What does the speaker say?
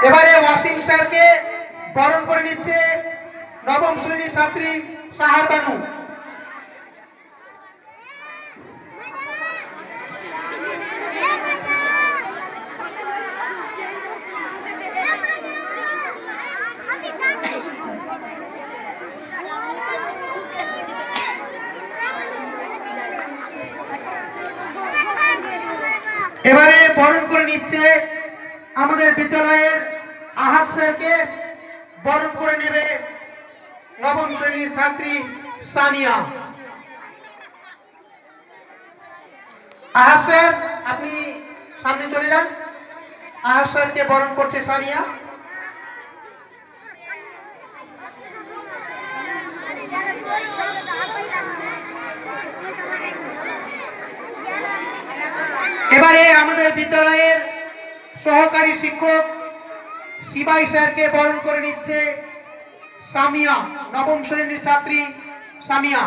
এবারে ওয়াসিম স্যারকে বরণ করে নিচ্ছে নবম শ্রেণীর ছাত্রী সাহার বানু। এবারে বরণ করে নিচ্ছে আমাদের বিদ্যালয়ের আহাব স্যারকে বরণ করে নেবে নবম শ্রেণীর ছাত্রী সানিয়া। আহাব স্যার আপনি সামনে চলে যান। আহাব স্যারকে বরণ করছে সানিয়া। এবারে আমাদের বিদ্যালয়ের সহকারী শিক্ষক শিবাই স্যারকে বরণ করে নিচ্ছে সামিয়া, নবম শ্রেণীর ছাত্রী সামিয়া।